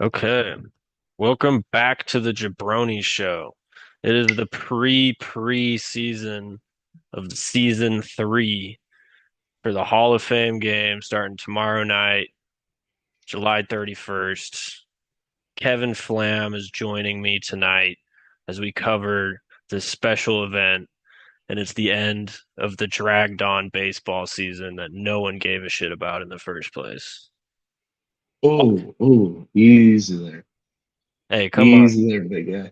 Okay. Welcome back to the Jabronis show. It is the pre-season of season three for the Hall of Fame game starting tomorrow night, July 31st. Kevin Flam is joining me tonight as we cover this special event, and it's the end of the dragged on baseball season that no one gave a shit about in the first place. Easy there. Hey, come on. Easy there, big guy.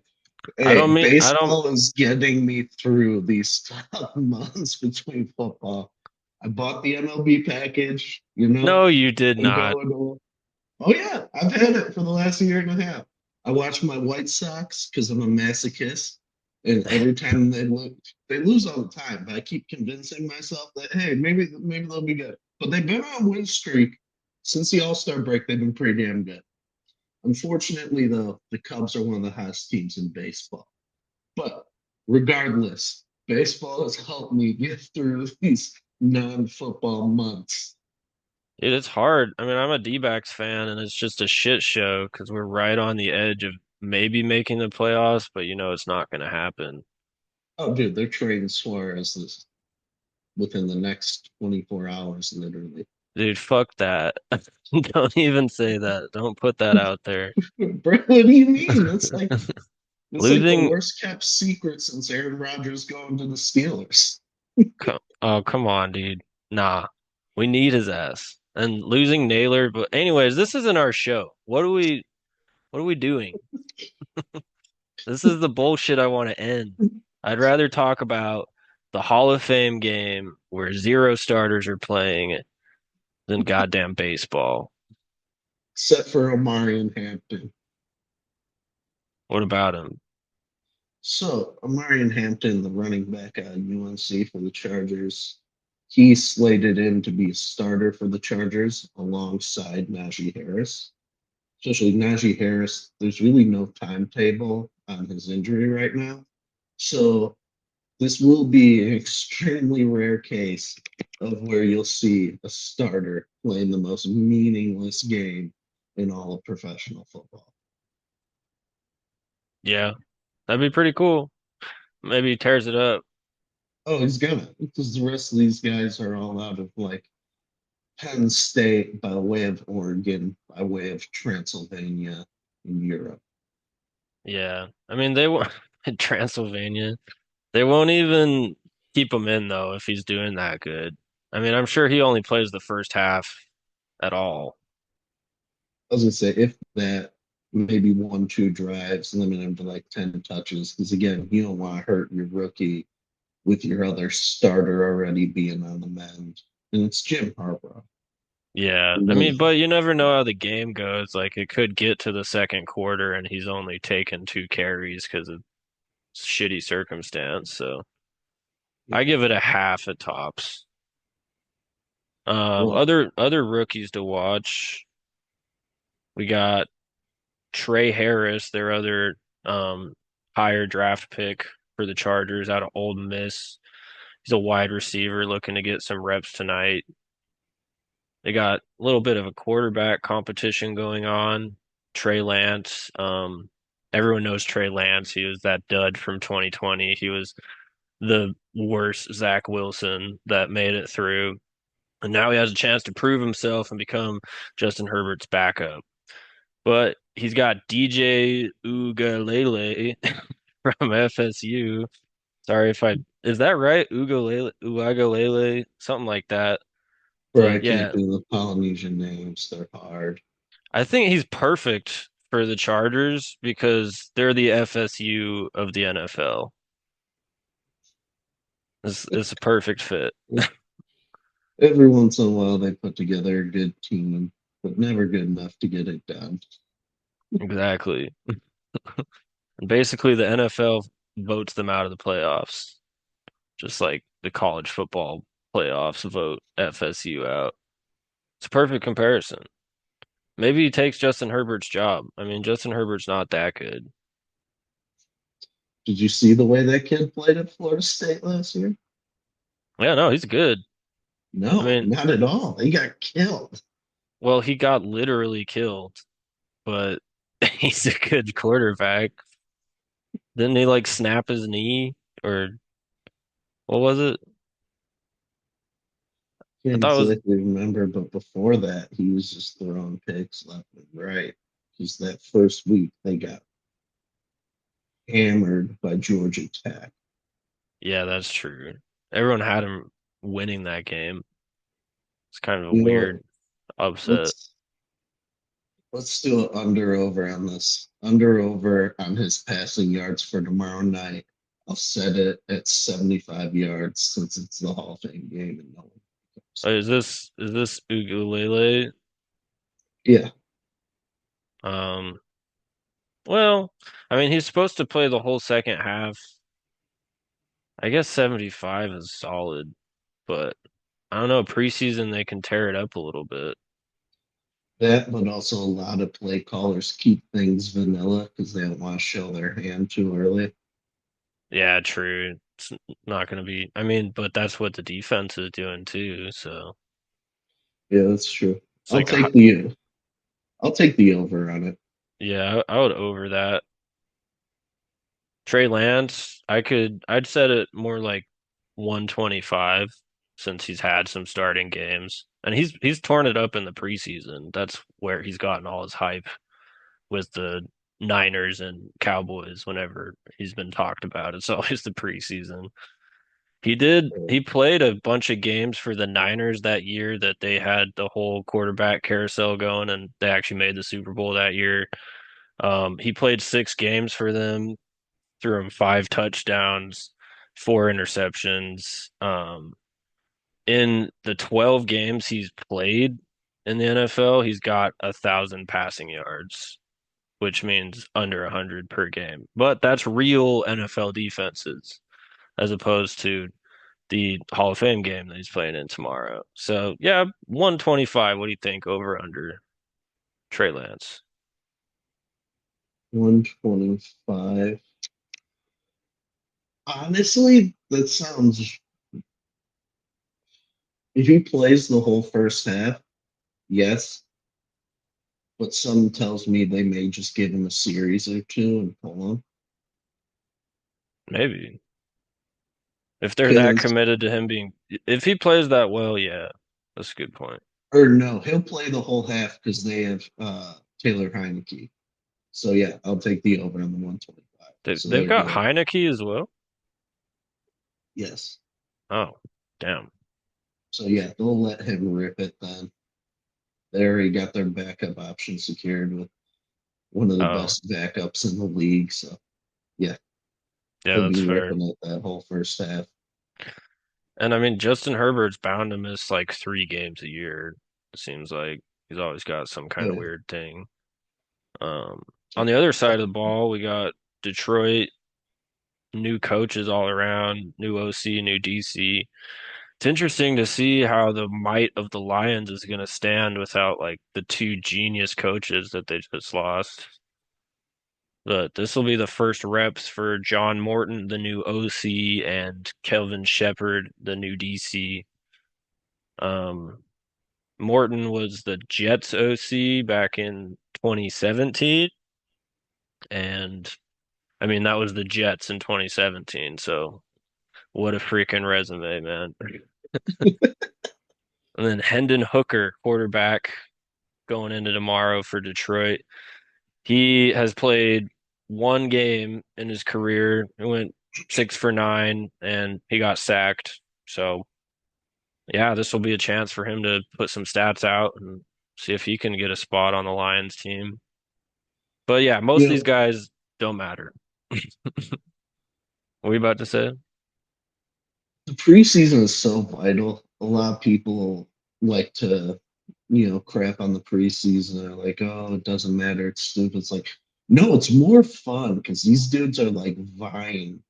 I Hey, don't mean I don't baseball is getting me through these tough months between football. I bought the MLB package, No, you did I'm not. going to. Oh, yeah, I've had it for the last year and a half. I watch my White Sox because I'm a masochist. And every time they lose all the time. But I keep convincing myself that, hey, maybe they'll be good. But they've been on a win streak since the All-Star break. They've been pretty damn good. Unfortunately, though, the Cubs are one of the hottest teams in baseball. But regardless, baseball has helped me get through these non-football months. It is hard. I mean, I'm a D-backs fan, and it's just a shit show because we're right on the edge of maybe making the playoffs, but it's not going to happen. Oh, dude, they're trading Suarez within the next 24 hours, literally. Dude, fuck that. Don't even say that. Don't put that out there. Bro, what do you mean? It's like the Losing, worst kept secret since Aaron Rodgers going to the Steelers. oh, come on, dude. Nah, we need his ass. And losing Naylor, but anyways, this isn't our show. What are we doing? This is the bullshit I want to end. I'd rather talk about the Hall of Fame game where zero starters are playing than goddamn baseball. Except for Omari and Hampton. What about him? So, Omarion Hampton, the running back at UNC for the Chargers, he's slated in to be a starter for the Chargers alongside Najee Harris. Especially Najee Harris, there's really no timetable on his injury right now. So, this will be an extremely rare case of where you'll see a starter playing the most meaningless game in all of professional football. Yeah, that'd be pretty cool. Maybe he tears it up. Oh, he's gonna, because the rest of these guys are all out of like Penn State by way of Oregon, by way of Transylvania in Europe. Yeah. I mean, they won't Transylvania. They won't even keep him in though if he's doing that good. I mean, I'm sure he only plays the first half at all. I was gonna say, if that, maybe 1, 2 drives, limit him to like 10 touches. Because again, you don't want to hurt your rookie with your other starter already being on the mend. And it's Jim Harbaugh. Yeah. I mean, but you never know how the game goes. Like it could get to the second quarter and he's only taken two carries because of shitty circumstance. So I give it a half at tops. Well, Other rookies to watch. We got Trey Harris, their other higher draft pick for the Chargers out of Ole Miss. He's a wide receiver looking to get some reps tonight. They got a little bit of a quarterback competition going on. Trey Lance. Everyone knows Trey Lance. He was that dud from 2020. He was the worst Zach Wilson that made it through. And now he has a chance to prove himself and become Justin Herbert's backup. But he's got DJ Ugalele from FSU. Sorry if I is that right? Ugalele, something like that. where I But can't yeah, do the Polynesian names, they're hard. I think he's perfect for the Chargers because they're the FSU of the NFL. It's a perfect fit. Every once in a while, they put together a good team, but never good enough to get it done. Exactly. And basically the NFL votes them out of the playoffs, just like the college football playoffs vote FSU out. It's a perfect comparison. Maybe he takes Justin Herbert's job. I mean, Justin Herbert's not that good. Did you see the way that kid played at Florida State last year? Yeah, no, he's good. I No, mean, not at all. He got killed. well, he got literally killed, but He's a good quarterback. Didn't he like snap his knee or what was it? I Can't thought it was exactly remember, but before that, he was just throwing picks left and right. Because that first week, they got hammered by Georgia Tech. yeah, that's true. Everyone had him winning that game. It's kind of a You know what? weird upset. Let's let's do an under over on this. Under over on his passing yards for tomorrow night. I'll set it at 75 yards since it's the Hall of Fame game and no one comes. Is this Ugulele? Yeah, Um, well, I mean he's supposed to play the whole second half. I guess 75 is solid, but I don't know, preseason they can tear it up a little bit. that, but also a lot of play callers keep things vanilla because they don't want to show their hand too early. Yeah, true. It's not going to be, I mean, but that's what the defense is doing too. So Yeah, that's true. it's I'll like, take the I'll take the over on it. yeah, I would over that. Trey Lance, I'd set it more like 125 since he's had some starting games. And he's torn it up in the preseason. That's where he's gotten all his hype with the Niners and Cowboys whenever he's been talked about. It's always the preseason. He played a bunch of games for the Niners that year that they had the whole quarterback carousel going and they actually made the Super Bowl that year. He played 6 games for them, threw him 5 touchdowns, 4 interceptions. In the 12 games he's played in the NFL, he's got 1,000 passing yards, which means under 100 per game. But that's real NFL defenses as opposed to the Hall of Fame game that he's playing in tomorrow. So yeah, 125. What do you think over under Trey Lance? 125. Honestly, that sounds. If he plays the whole first half, yes. But some tells me they may just give him a series or two and pull him. Maybe. If they're that Because, committed to him being, if he plays that well, yeah, that's a good point. or no, he'll play the whole half because they have Taylor Heineke. So yeah, I'll take the over on the 125. So They've there got you go. Heineke as well. Yes. Oh, damn. So yeah, they'll let him rip it then. They already got their backup option secured with one of the Oh, best backups in the league. So yeah, yeah, he'll that's be fair. ripping it that whole first half. And I mean, Justin Herbert's bound to miss like 3 games a year. It seems like he's always got some kind Oh of yeah. weird thing. Um, on the other side of the ball, we got Detroit, new coaches all around, new OC, new DC. It's interesting to see how the might of the Lions is going to stand without like the 2 genius coaches that they just lost. But this will be the first reps for John Morton, the new OC, and Kelvin Shepard, the new DC. Um, Morton was the Jets OC back in 2017, and I mean that was the Jets in 2017. So what a freaking resume, man! And then Hendon Hooker, quarterback, going into tomorrow for Detroit. He has played 1 game in his career. He went 6 for 9 and he got sacked. So yeah, this will be a chance for him to put some stats out and see if he can get a spot on the Lions team. But yeah, most You of these know, guys don't matter. What are you about to say? the preseason is so vital. A lot of people like to, crap on the preseason. They're like, oh, it doesn't matter. It's stupid. It's like, no, it's more fun because these dudes are like vying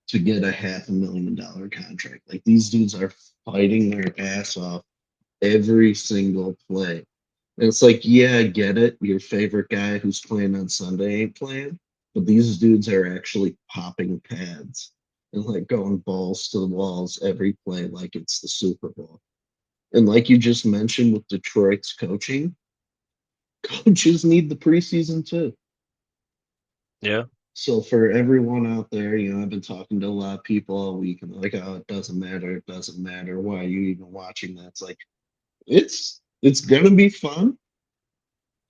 to get a $500,000 contract. Like these dudes are fighting their ass off every single play. And it's like, yeah, I get it. Your favorite guy who's playing on Sunday ain't playing, but these dudes are actually popping pads and like going balls to the walls every play like it's the Super Bowl. And like you just mentioned with Detroit's coaching, coaches need the preseason too. Yeah. So for everyone out there, I've been talking to a lot of people all week, and they're like, "Oh, it doesn't matter. It doesn't matter. Why are you even watching that?" It's like it's gonna be fun.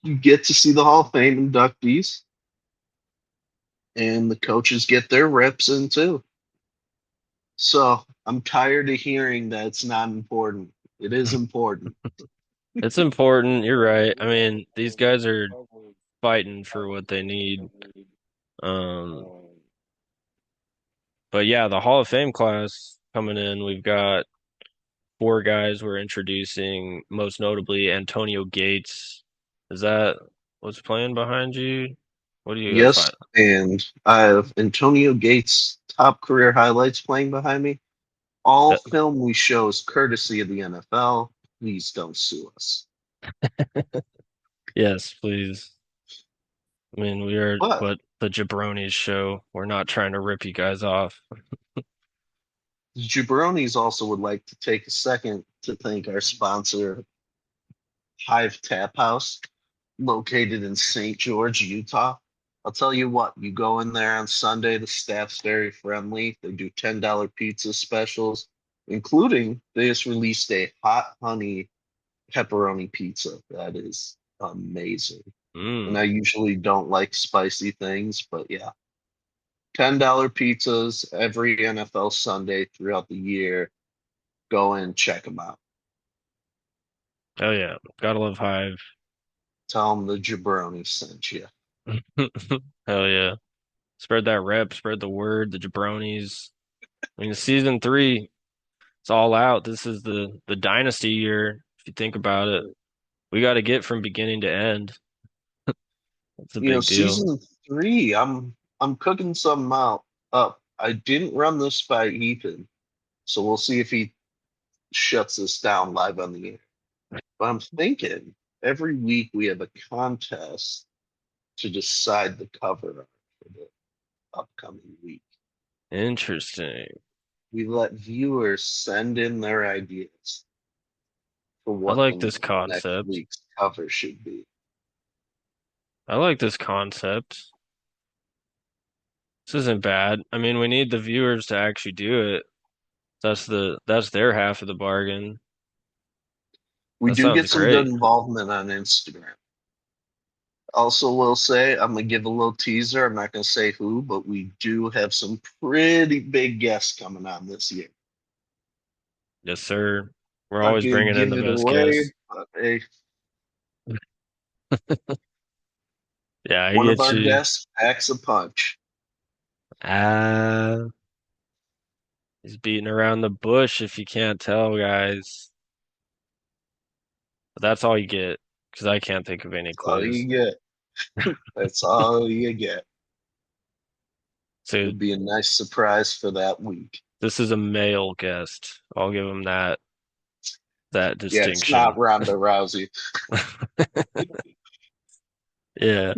You get to see the Hall of Fame inductees, and the coaches get their reps in too. So I'm tired of hearing that it's not important. It is important. It's important. You're right. I mean, these guys are fighting for what they need. Um, but yeah, the Hall of Fame class coming in, we've got four guys we're introducing, most notably Antonio Gates. Is that what's playing behind you? What do you got Yes, find? and I have Antonio Gates' top career highlights playing behind me. All film we show is courtesy of the NFL. Please don't sue us. Yes, please. I mean, we are But what the Jabronis show. We're not trying to rip you guys off. the Jabronis also would like to take a second to thank our sponsor, Hive Tap House, located in St. George, Utah. I'll tell you what, you go in there on Sunday, the staff's very friendly. They do $10 pizza specials, including they just released a hot honey pepperoni pizza. That is amazing. And I Mm. usually don't like spicy things, but yeah, $10 pizzas every NFL Sunday throughout the year. Go and check them out. Oh yeah, gotta love Hive. Tell them the jabroni sent you. Hell yeah. Spread that rep, spread the word, the jabronis. I mean, season three, it's all out. This is the dynasty year, if you think about it. We got to get from beginning to end. It's a big deal. Season three, I'm cooking something out up. I didn't run this by Ethan, so we'll see if he shuts us down live on the air. But I'm thinking every week we have a contest to decide the cover art for the upcoming week. Interesting. We let viewers send in their ideas for I what like the this next concept. week's cover should be. I like this concept. This isn't bad. I mean, we need the viewers to actually do it. That's their half of the bargain. We That do sounds get some good great. involvement on Instagram. Also, will say I'm gonna give a little teaser. I'm not gonna say who, but we do have some pretty big guests coming on this year. Yes, sir. We're Not always gonna bringing in give the it best away, guests. but hey, Yeah, I one of get our you. guests packs a punch. Ah, he's beating around the bush if you can't tell, guys. But that's all you get, because I can't think of any That's all clues. you get. That's all you get. So It'll be a nice surprise for that week. this is a male guest. I'll give him that Yeah, it's distinction. not Ronda Rousey. Yeah.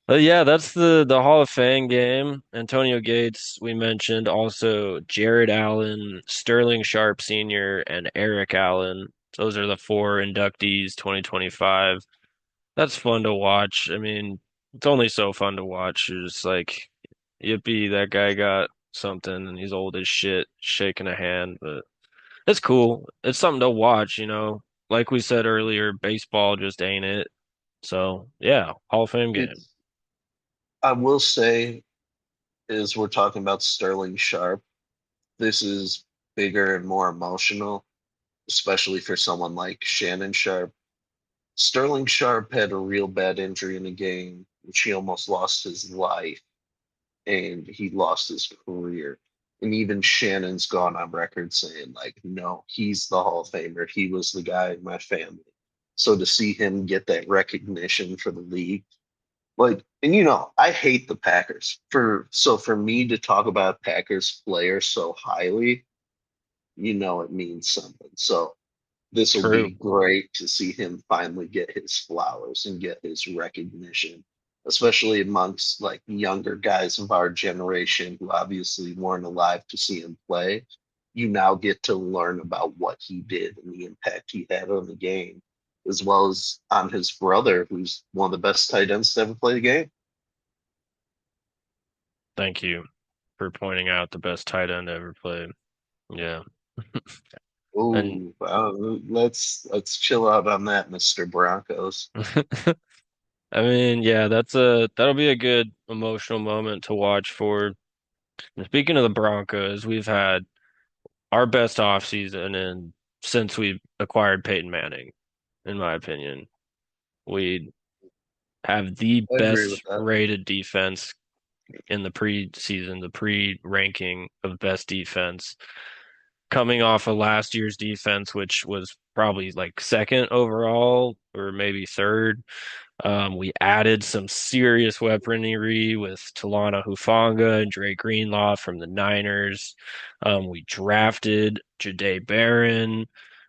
But yeah, that's the Hall of Fame game. Antonio Gates, we mentioned, also Jared Allen, Sterling Sharp Sr., and Eric Allen. Those are the four inductees 2025. That's fun to watch. I mean, it's only so fun to watch. You're just like, yippee, that guy got something and he's old as shit, shaking a hand, but it's cool. It's something to watch, you know. Like we said earlier, baseball just ain't it. So, yeah, Hall of Fame game. It's I will say, is we're talking about Sterling Sharp. This is bigger and more emotional, especially for someone like Shannon Sharp. Sterling Sharp had a real bad injury in the game, which he almost lost his life and he lost his career. And even Shannon's gone on record saying, like, no, he's the Hall of Famer. He was the guy in my family. So to see him get that recognition for the league, like, and I hate the Packers. For me to talk about Packers player so highly, it means something. So this will True. be great to see him finally get his flowers and get his recognition, especially amongst like younger guys of our generation who obviously weren't alive to see him play. You now get to learn about what he did and the impact he had on the game. as well as on his brother, who's one of the best tight ends to ever play the game. Thank you for pointing out the best tight end ever played. Yeah. And Ooh, let's chill out on that, Mr. Broncos. I mean, yeah, that'll be a good emotional moment to watch for. And speaking of the Broncos, we've had our best offseason and since we acquired Peyton Manning, in my opinion. We have the I agree with best that. rated defense in the preseason, the pre-ranking of best defense, coming off of last year's defense, which was probably like second overall or maybe third. We added some serious weaponry with Talana Hufanga and Dre Greenlaw from the Niners. We drafted Jade Barron,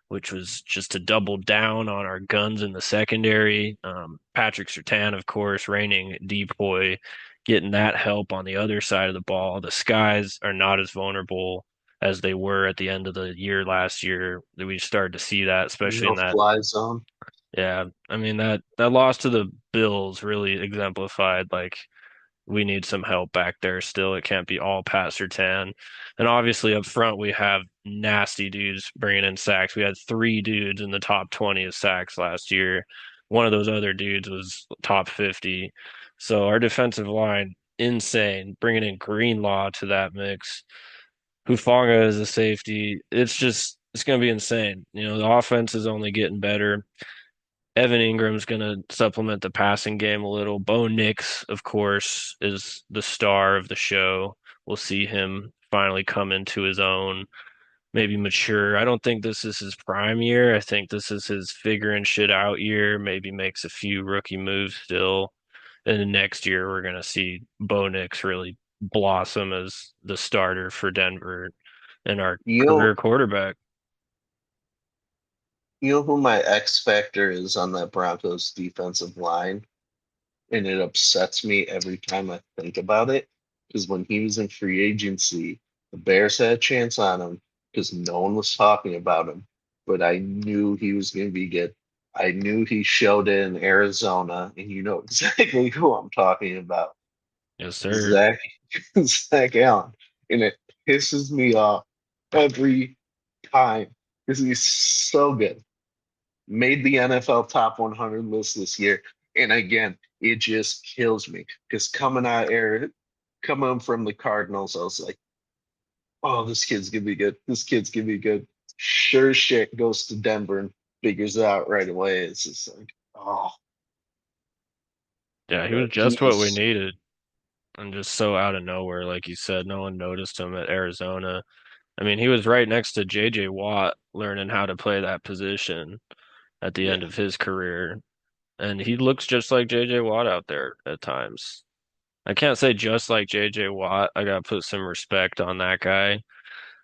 which was just to double down on our guns in the secondary. Patrick Surtain, of course, reigning depoy, getting that help on the other side of the ball. The skies are not as vulnerable as they were at the end of the year last year. We started to see that, especially No in that. fly zone. Yeah, I mean that loss to the Bills really exemplified like we need some help back there still. It can't be all Pat Surtain. And obviously up front we have nasty dudes bringing in sacks. We had three dudes in the top 20 of sacks last year. One of those other dudes was top 50. So our defensive line insane. Bringing in Greenlaw to that mix. Hufanga is a safety. It's going to be insane. You know, the offense is only getting better. Evan Ingram's going to supplement the passing game a little. Bo Nix, of course, is the star of the show. We'll see him finally come into his own, maybe mature. I don't think this is his prime year. I think this is his figuring shit out year. Maybe makes a few rookie moves still. And then next year, we're going to see Bo Nix really blossom as the starter for Denver and our You career know, quarterback. you know who my X factor is on that Broncos defensive line, and it upsets me every time I think about it. Because when he was in free agency, the Bears had a chance on him because no one was talking about him. But I knew he was going to be good. I knew he showed it in Arizona, and you know exactly who I'm talking about. Yes, sir. Zach, Zach Allen. And it pisses me off every time because he's so good. Made the NFL top 100 list this year. And again, it just kills me because coming from the Cardinals, I was like, oh, this kid's gonna be good. This kid's gonna be good. Sure shit goes to Denver and figures it out right away. It's just like, oh, Yeah, he was but just what we he's needed. And just so out of nowhere, like you said, no one noticed him at Arizona. I mean, he was right next to J.J. Watt learning how to play that position at the end yeah, of his career. And he looks just like J.J. Watt out there at times. I can't say just like J.J. Watt. I gotta put some respect on that guy,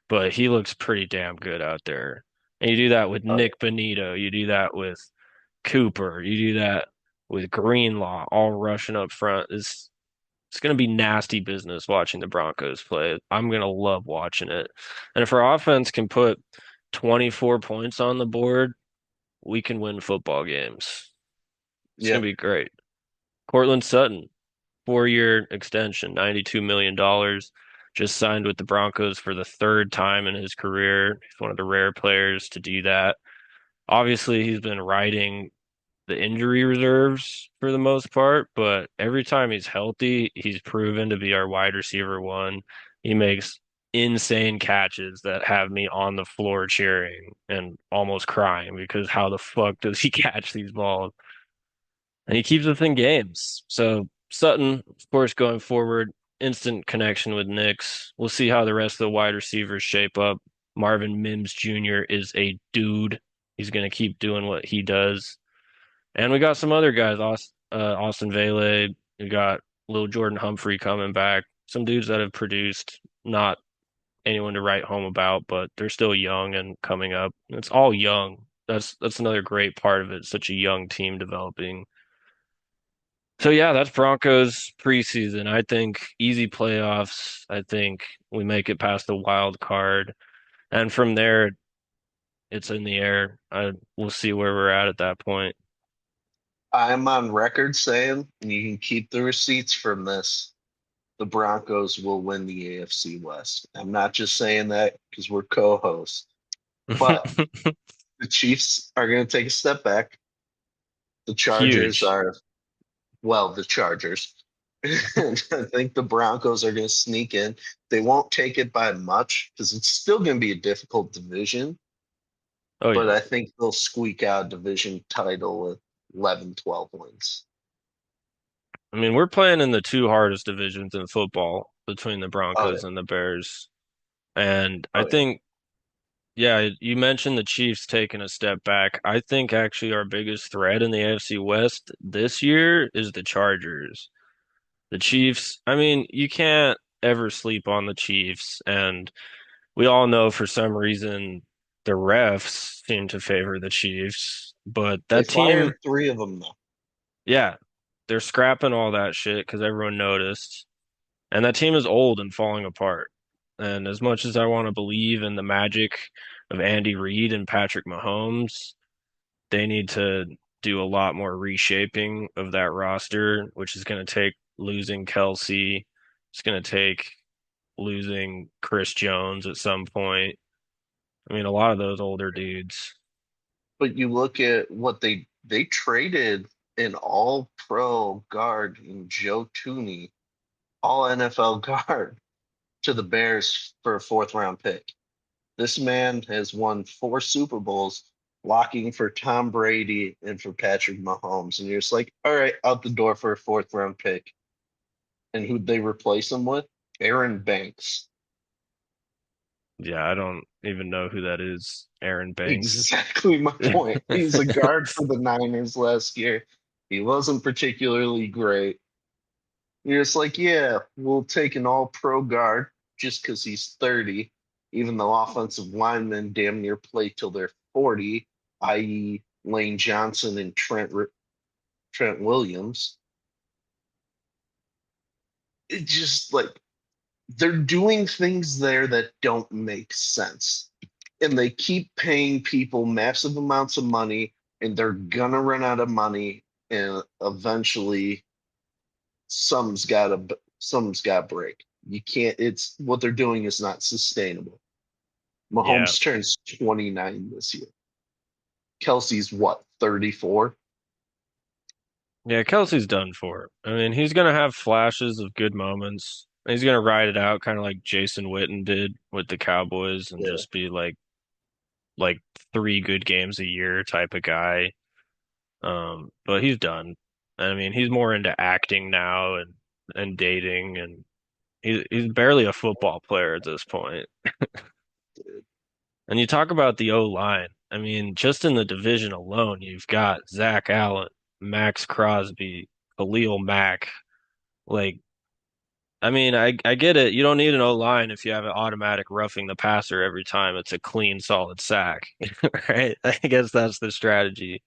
but he looks pretty damn good out there. And you do that with uh, Nick Bonito. You do that with Cooper. You do that with Greenlaw, all rushing up front. It's going to be nasty business watching the Broncos play. I'm going to love watching it. And if our offense can put 24 points on the board, we can win football games. It's going yeah. to be great. Cortland Sutton, 4-year extension, $92 million, just signed with the Broncos for the third time in his career. He's one of the rare players to do that. Obviously, he's been riding the injury reserves for the most part, but every time he's healthy, he's proven to be our wide receiver one. He makes insane catches that have me on the floor cheering and almost crying because how the fuck does he catch these balls? And he keeps us in games. So Sutton, of course, going forward, instant connection with Knicks. We'll see how the rest of the wide receivers shape up. Marvin Mims Jr. is a dude. He's going to keep doing what he does. And we got some other guys, Austin Vele. We got little Jordan Humphrey coming back. Some dudes that have produced, not anyone to write home about, but they're still young and coming up. It's all young. That's another great part of it. Such a young team developing. So yeah, that's Broncos preseason. I think easy playoffs. I think we make it past the wild card. And from there, it's in the air. We'll see where we're at that point. I'm on record saying, and you can keep the receipts from this, the Broncos will win the AFC West. I'm not just saying that because we're co-hosts, but the Chiefs are going to take a step back. The Chargers Huge. are, well, the Chargers. And I think the Broncos are going to sneak in. They won't take it by much because it's still going to be a difficult division, Oh but yeah. I think they'll squeak out a division title with 11, 12 wins. I mean, we're playing in the two hardest divisions in football between the Oh, yeah. Broncos and the Bears. And I Oh, yeah. think, yeah, you mentioned the Chiefs taking a step back. I think actually our biggest threat in the AFC West this year is the Chargers. The Chiefs, I mean, you can't ever sleep on the Chiefs. And we all know for some reason the refs seem to favor the Chiefs. But They that team, fired three of them, though. yeah, they're scrapping all that shit because everyone noticed. And that team is old and falling apart. And as much as I want to believe in the magic of Andy Reid and Patrick Mahomes, they need to do a lot more reshaping of that roster, which is going to take losing Kelsey. It's going to take losing Chris Jones at some point. I mean, a lot of those older dudes. But you look at what they traded an all-pro guard in Joe Tooney, all NFL guard, to the Bears for a fourth round pick. This man has won four Super Bowls blocking for Tom Brady and for Patrick Mahomes. And you're just like, all right, out the door for a fourth round pick. And who'd they replace him with? Aaron Banks. Yeah, I don't even know who that is. Aaron Banks. Exactly my point. He's a guard for the Niners last year. He wasn't particularly great. You're just like, yeah, we'll take an all pro guard just because he's 30, even though offensive linemen damn near play till they're 40, i.e., Lane Johnson and Trent Williams. It just like they're doing things there that don't make sense. And they keep paying people massive amounts of money, and they're gonna run out of money, and eventually some's got to break. You can't. It's what they're doing is not sustainable. Yeah. Mahomes turns 29 this year. Kelsey's what, 34? Yeah, Kelsey's done for. I mean, he's gonna have flashes of good moments. He's gonna ride it out, kind of like Jason Witten did with the Cowboys, and Yeah, just be like three good games a year type of guy. But he's done. I mean, he's more into acting now and dating, and he's barely a football player at this point. And you talk about the O line. I mean, just in the division alone, you've got Zach Allen, Max Crosby, Khalil Mack. Like, I mean, I get it. You don't need an O line if you have an automatic roughing the passer every time it's a clean, solid sack, right? I guess that's the strategy.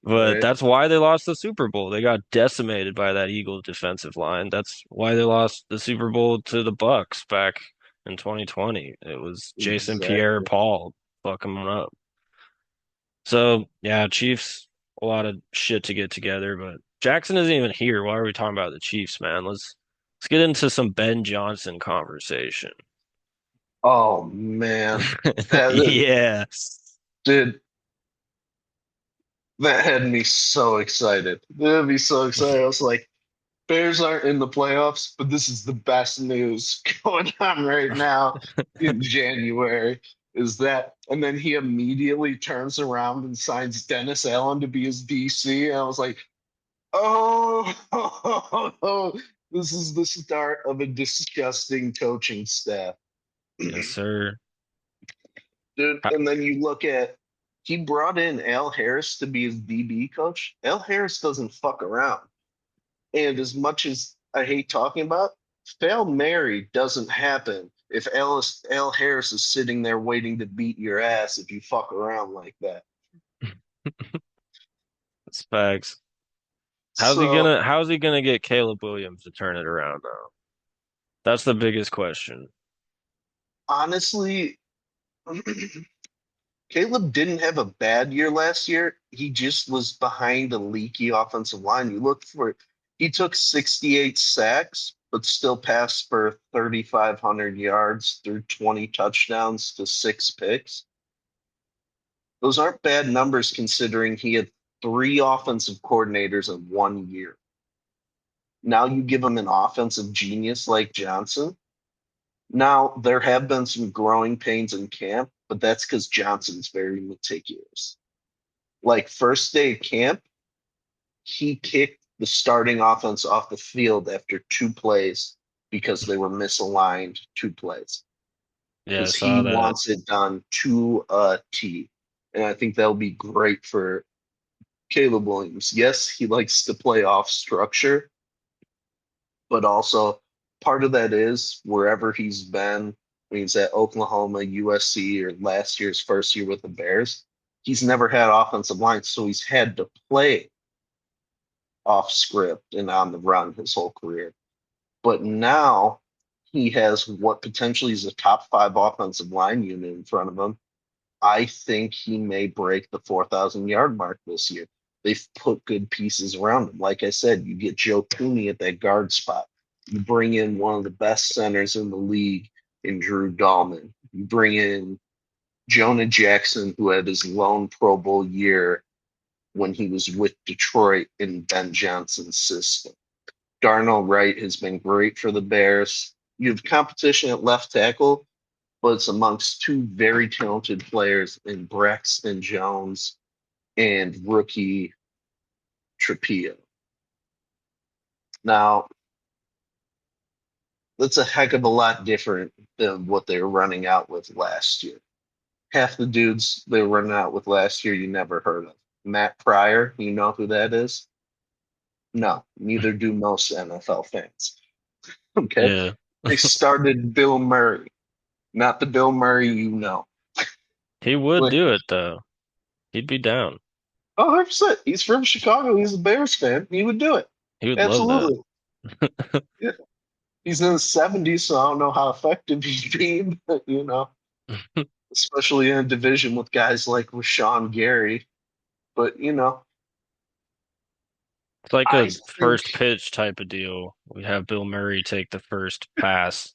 But right. that's why they lost the Super Bowl. They got decimated by that Eagles defensive line. That's why they lost the Super Bowl to the Bucks back in 2020. It was Jason Exactly. Pierre-Paul fucking them up. So, yeah, Chiefs, a lot of shit to get together, but Jackson isn't even here. Why are we talking about the Chiefs, man? Let's get into some Ben Johnson conversation. Oh man, that Yeah. did that had me so excited. That had me so excited. I was like, Bears aren't in the playoffs, but this is the best news going on right now in January. Is that, and then he immediately turns around and signs Dennis Allen to be his DC. And I was like, oh, this is the start of a disgusting coaching staff. Yes, sir. Dude, and then you look at he brought in Al Harris to be his DB coach. Al Harris doesn't fuck around. And as much as I hate talking about, Fail Mary doesn't happen if Al Harris is sitting there waiting to beat your ass if you fuck around like that. It's facts. So How's he gonna get Caleb Williams to turn it around though? That's the biggest question. honestly, Caleb didn't have a bad year last year. He just was behind a leaky offensive line. You look for he took 68 sacks, but still passed for 3,500 yards through 20 touchdowns to six picks. Those aren't bad numbers considering he had three offensive coordinators in 1 year. Now you give him an offensive genius like Johnson. Now there have been some growing pains in camp, but that's because Johnson's very meticulous. Like first day of camp, he kicked the starting offense off the field after two plays because they were misaligned 2 plays. Yeah, I Because saw he that. wants it done to a T. And I think that'll be great for Caleb Williams. Yes, he likes to play off structure, but also part of that is wherever he's been, when he's at Oklahoma, USC, or last year's first year with the Bears, he's never had offensive line, so he's had to play off script and on the run his whole career. But now he has what potentially is a top five offensive line unit in front of him. I think he may break the 4,000 yard mark this year. They've put good pieces around him. Like I said, you get Joe Cooney at that guard spot. You bring in one of the best centers in the league in Drew Dahlman. You bring in Jonah Jackson, who had his lone Pro Bowl year when he was with Detroit in Ben Johnson's system. Darnell Wright has been great for the Bears. You have competition at left tackle, but it's amongst two very talented players in Braxton Jones and rookie Trapia. Now, that's a heck of a lot different than what they were running out with last year. Half the dudes they were running out with last year you never heard of. Matt Pryor, you know who that is? No, neither do most NFL fans. Okay. Yeah. They started Bill Murray, not the Bill Murray you know. He would Like, do it though. He'd be down. oh, 100%. He's from Chicago. He's a Bears fan. He would do it. He would love that. Absolutely. Yeah. He's in his 70s, so I don't know how effective he'd be, but, especially in a division with guys like Rashawn Gary. But, It's like I a think, first pitch type of deal. We have Bill Murray take the first pass.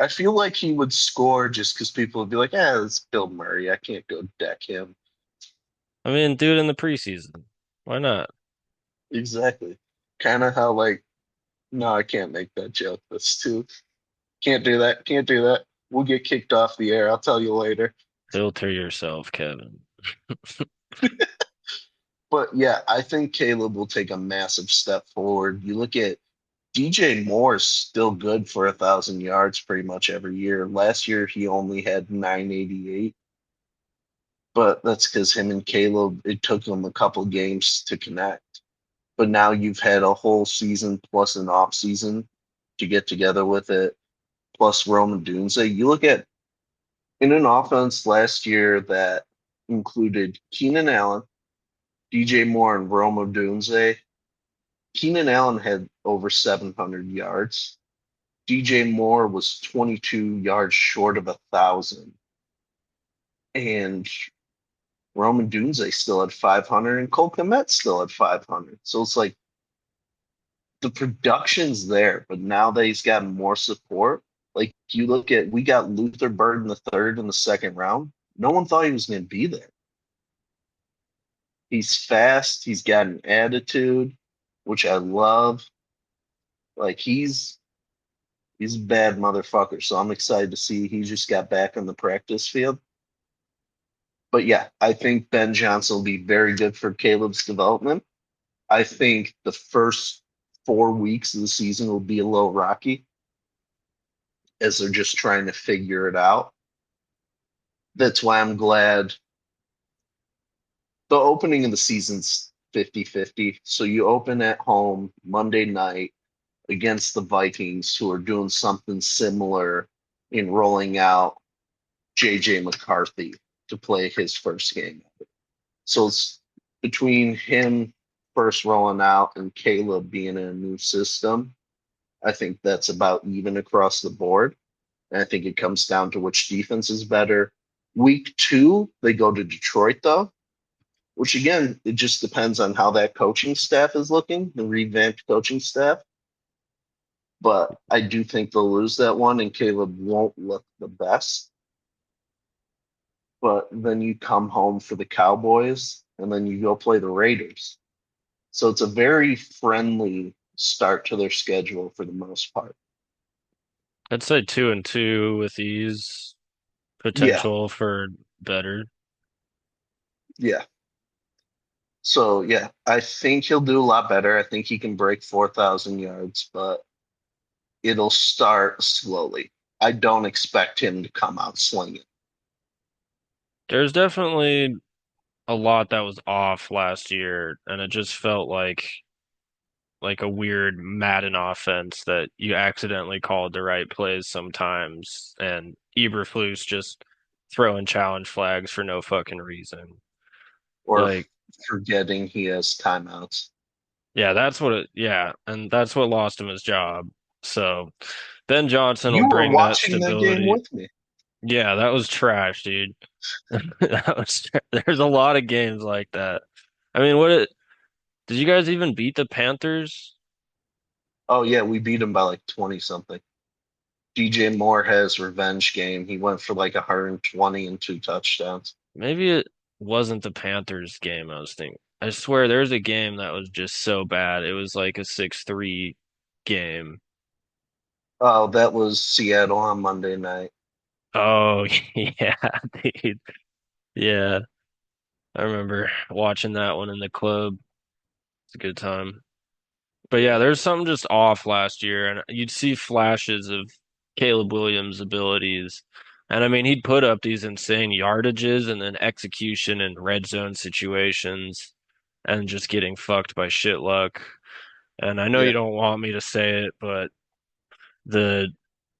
I feel like he would score just because people would be like, yeah, it's Bill Murray. I can't go deck him. I mean, do it in the preseason. Why not? Exactly. Kind of how, like, no, I can't make that joke. That's too, can't do that. Can't do that. We'll get kicked off the air. I'll tell you later. Filter yourself, Kevin. But yeah, I think Caleb will take a massive step forward. You look at DJ Moore's still good for 1,000 yards pretty much every year. Last year he only had 988, but that's because him and Caleb, it took them a couple games to connect. But now you've had a whole season plus an off season to get together with it, plus Roman Dunze. You look at in an offense last year that included Keenan Allen, DJ Moore, and Roma Dunze. Keenan Allen had over 700 yards. DJ Moore was 22 yards short of 1,000, and Roman Dunze still had 500, and Cole Kmet still had 500. So it's like the production's there, but now that he's got more support, like you look at, we got Luther Bird in the third and the second round. No one thought he was going to be there. He's fast. He's got an attitude, which I love. Like he's a bad motherfucker. So I'm excited to see he just got back on the practice field. But yeah, I think Ben Johnson will be very good for Caleb's development. I think the first 4 weeks of the season will be a little rocky as they're just trying to figure it out. That's why I'm glad the opening of the season's 50-50. So you open at home Monday night against the Vikings, who are doing something similar in rolling out JJ McCarthy to play his first game. So it's between him first rolling out and Caleb being in a new system. I think that's about even across the board. And I think it comes down to which defense is better. Week two, they go to Detroit, though, which again, it just depends on how that coaching staff is looking, the revamped coaching staff. But I do think they'll lose that one, and Caleb won't look the best. But then you come home for the Cowboys, and then you go play the Raiders. So it's a very friendly start to their schedule for the most part. I'd say 2-2 with ease, Yeah, potential for better. yeah. So yeah, I think he'll do a lot better. I think he can break 4,000 yards, but it'll start slowly. I don't expect him to come out slinging. There's definitely a lot that was off last year, and it just felt like a weird Madden offense that you accidentally called the right plays sometimes, and Eberflus just throwing challenge flags for no fucking reason. Or Like, forgetting he has timeouts. yeah, yeah, and that's what lost him his job. So Ben Johnson will You were bring that watching that game stability. with me. Yeah, that was trash, dude. There's a lot of games like that. I mean, did you guys even beat the Panthers? Oh yeah, we beat him by like 20 something. DJ Moore has revenge game. He went for like 120 and two touchdowns. Maybe it wasn't the Panthers game I was thinking. I swear there's a game that was just so bad. It was like a 6-3 game. Oh, that was Seattle on Monday night. Oh, yeah, dude. Yeah, I remember watching that one in the club. It's a good time. But yeah, Yeah. there's something just off last year, and you'd see flashes of Caleb Williams' abilities. And I mean, he'd put up these insane yardages and then execution in red zone situations and just getting fucked by shit luck. And I know you Yeah. don't want me to say it, but the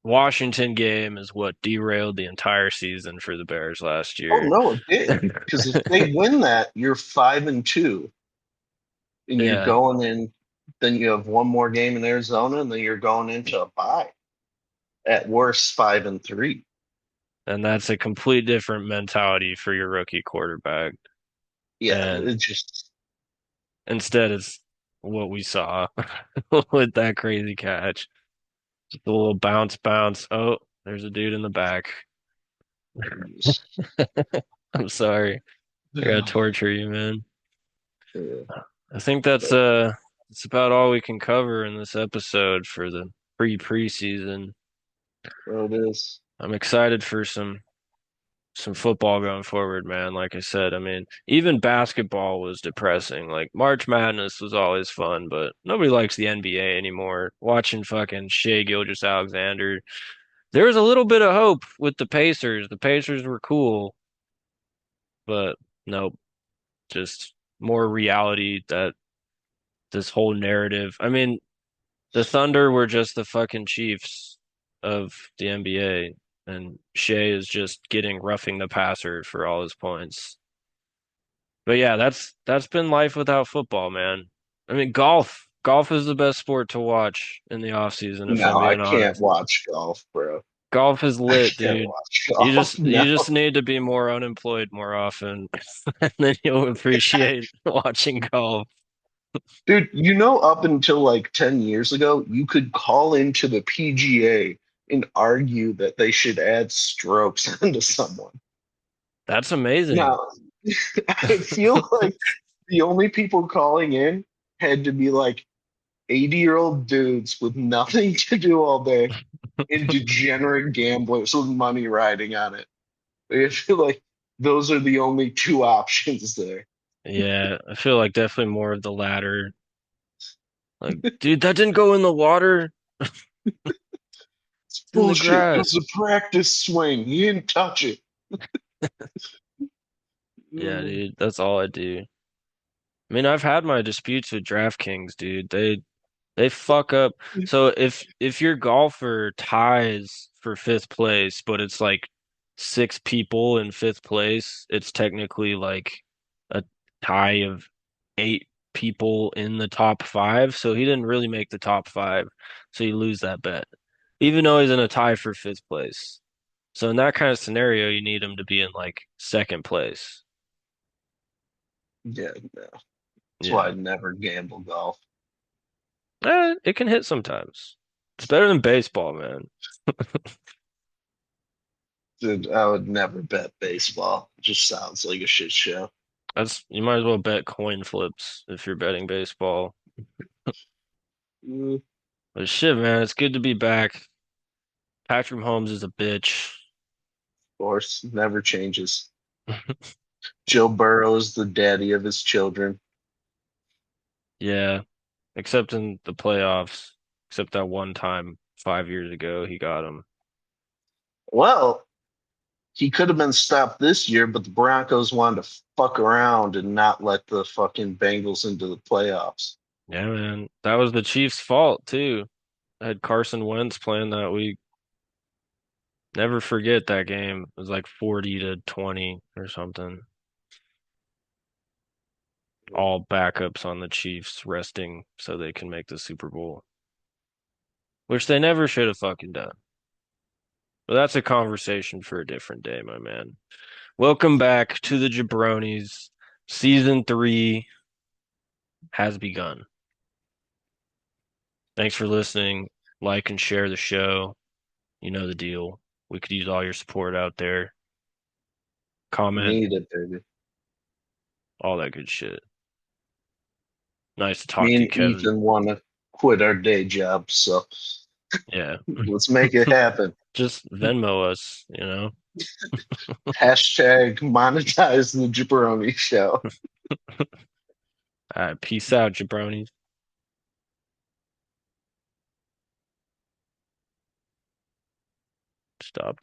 Washington game is what derailed the entire season for the Bears last Oh year. no, it did. Because if they win that, you're 5-2, and you're Yeah, going in. Then you have one more game in Arizona, and then you're going into a bye. At worst, 5-3. and that's a complete different mentality for your rookie quarterback. Yeah, And it just instead, it's what we saw with that crazy catch. Just a little bounce, bounce. Oh, there's a dude in the back. I'm sorry. I gotta yeah, torture you, man. yeah, I think that's about all we can cover in this episode for the preseason. well, it is. I'm excited for some football going forward, man. Like I said, I mean, even basketball was depressing. Like March Madness was always fun, but nobody likes the NBA anymore. Watching fucking Shea Gilgeous-Alexander, there was a little bit of hope with the Pacers. The Pacers were cool, but nope, just more reality that this whole narrative. I mean, the Thunder were just the fucking Chiefs of the NBA, and Shea is just getting roughing the passer for all his points. But yeah, that's been life without football, man. I mean, golf is the best sport to watch in the off season, if I'm No, I being can't honest. watch golf, bro. Golf is I lit, can't dude. watch You golf. just No, you just need to be more unemployed more often, and then you'll appreciate watching golf. dude. Up until like 10 years ago, you could call into the PGA and argue that they should add strokes onto someone. That's amazing. Now, I feel like the only people calling in had to be like 80-year-old dudes with nothing to do all day and degenerate gamblers with money riding on it. I feel like those are the only two options there. Yeah, I feel like definitely more of the latter. Like, dude, that didn't go in the water. It's It's in the bullshit. It was grass. a practice swing. He didn't touch it. Yeah, Mm. dude, that's all I do. I mean, I've had my disputes with DraftKings, dude. They fuck up. So if your golfer ties for fifth place, but it's like six people in fifth place, it's technically like a tie of eight people in the top five. So he didn't really make the top five. So you lose that bet. even though he's in a tie for fifth place. So in that kind of scenario, you need him to be in like second place. Yeah, no. That's why Yeah. I never gamble golf. It can hit sometimes. It's better than baseball, man. Dude, I would never bet baseball. It just sounds like a shit show. That's you might as well bet coin flips if you're betting baseball. Of But shit, man, it's good to be back. Patrick Mahomes is a bitch. course, never changes. Joe Burrow is the daddy of his children. Yeah, except in the playoffs. Except that one time 5 years ago, he got him. Well, he could have been stopped this year, but the Broncos wanted to fuck around and not let the fucking Bengals into the playoffs. Yeah, man. That was the Chiefs' fault too. I had Carson Wentz playing that week. Never forget that game. It was like 40 to 20 or something. All backups on the Chiefs resting so they can make the Super Bowl, which they never should have fucking done. But that's a conversation for a different day, my man. Welcome back to the Jabronis. Season 3 has begun. Thanks for listening. Like and share the show. You know the deal. We could use all your support out there. Comment, Need it, baby. all that good shit. Nice to talk Me to you, and Kevin. Ethan want to quit our day jobs, so Yeah. let's make it happen. Just Venmo us, Hashtag monetize the Jabroni show. All right, peace out, jabronis. Stop.